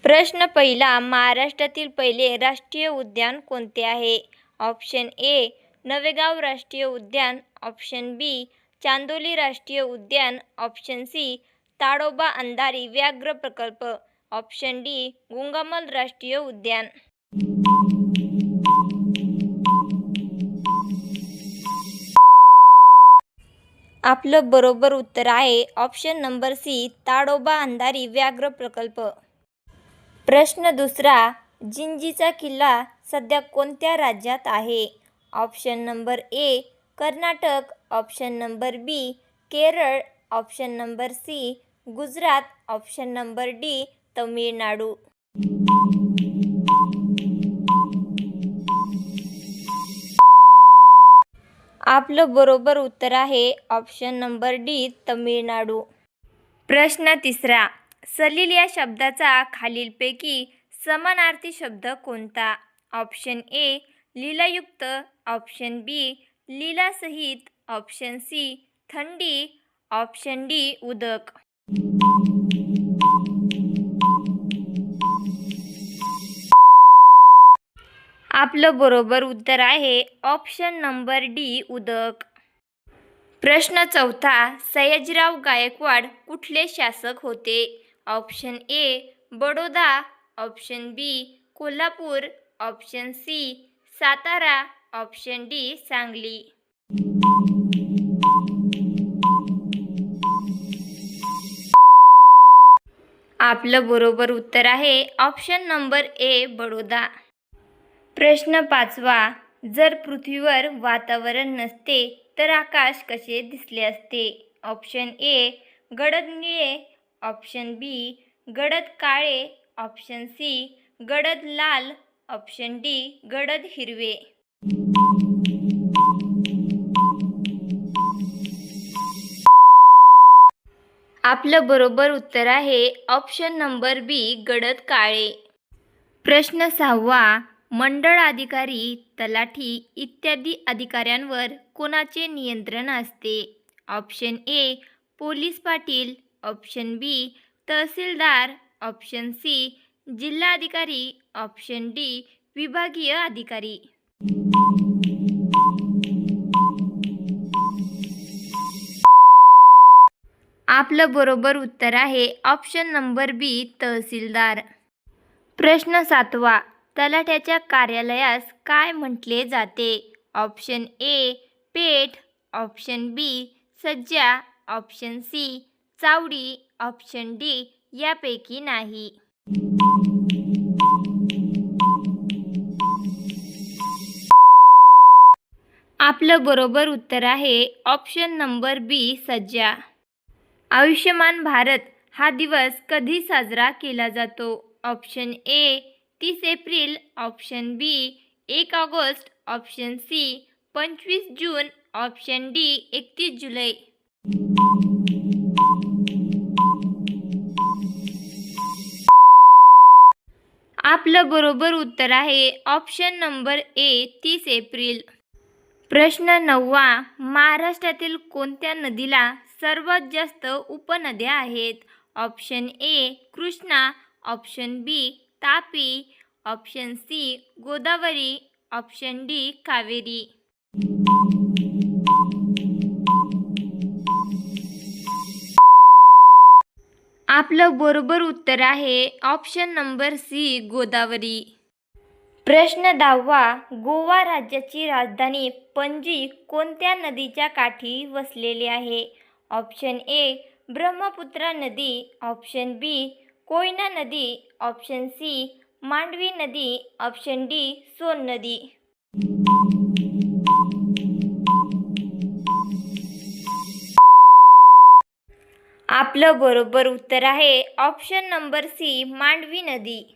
प्रश्न पहिला, महाराष्ट्रातील पहिले राष्ट्रीय उद्यान कोणते आहे? ऑप्शन ए नवेगाव राष्ट्रीय उद्यान, ऑप्शन बी चांदोली राष्ट्रीय उद्यान, ऑप्शन सी ताडोबा अंधारी व्याघ्र प्रकल्प, ऑप्शन डी गुंगामल राष्ट्रीय उद्यान. आपलं बरोबर उत्तर आहे option number C Tadoba Andhari व्याघ्र प्रकल्प. प्रश्न दुसरा, जिंजीचा किल्ला सध्या कोणत्या राज्यात आहे? Option number A Karnataka, option number B Kerala, option number C Gujarat, option number D Tamil Nadu. आपलं बरोबर उत्तर आहे ऑप्शन नंबर डी तमिळनाडू. प्रश्न तिसरा, सलील या शब्दाचा खालीलपैकी समानार्थी शब्द कोणता? ऑप्शन ए लीलायुक्त, ऑप्शन बी लीलासहित, ऑप्शन सी थंडी, ऑप्शन डी उदक. आपलं बरोबर उत्तर आहे ऑप्शन नंबर डी उदक. प्रश्न चौथा, सयाजीराव गायकवाड कुठले शासक होते? Option A Baroda, option B Kolhapur, option C Satara, option D Sangli. आपलं बरोबर उत्तर आहे ऑप्शन नंबर ए बडोदा. प्रश्न पाचवा, जर पृथ्वीवर वातावरण नसते तर आकाश कसे दिसले असते? ऑप्शन ए गडद निळे, ऑप्शन बी गडद काळे, ऑप्शन सी गडद लाल, ऑप्शन डी गडद हिरवे. आपलं बरोबर उत्तर आहे ऑप्शन नंबर बी गडद काळे. प्रश्न सहावा, मंडळ अधिकारी, तलाठी इत्यादी अधिकाऱ्यांवर कोणाचे नियंत्रण असते? ऑप्शन ए पोलीस पाटील, ऑप्शन बी तहसीलदार, ऑप्शन सी जिल्हाधिकारी, ऑप्शन डी विभागीय अधिकारी. आपलं बरोबर उत्तर आहे ऑप्शन नंबर बी तहसीलदार. प्रश्न सातवा, तलाठ्याच्या कार्यालयास काय म्हटले जाते? ऑप्शन ए पेठ, ऑप्शन बी सज्जा, ऑप्शन सी चावडी, ऑप्शन डी यापैकी नाही. आपलं बरोबर उत्तर आहे ऑप्शन नंबर बी सज्जा. आयुष्यमान भारत हा दिवस कधी साजरा केला जातो? Option A 30 April, option B 1 August, option C 25 June, option D 31 जुलै. आपलं बरोबर उत्तर आहे ऑप्शन नंबर ए 30 एप्रिल. प्रश्न नववा, महाराष्ट्रातील कोणत्या नदीला सर्वात जास्त उपनद्या आहेत? Option A Krishna, option B Tapi, option C Godavari, option D Kaveri. आपलं बरोबर उत्तर आहे ऑप्शन नंबर सी गोदावरी. प्रश्न 10वा, गोवा राज्याची राजधानी पणजी कोणत्या नदीच्या काठी वसलेली आहे? ऑप्शन ए ब्रह्मपुत्रा नदी, ऑप्शन बी कोयना नदी, ऑप्शन सी मांडवी नदी, ऑप्शन डी सोन नदी. आपलं बरोबर उत्तर आहे ऑप्शन नंबर सी मांडवी नदी.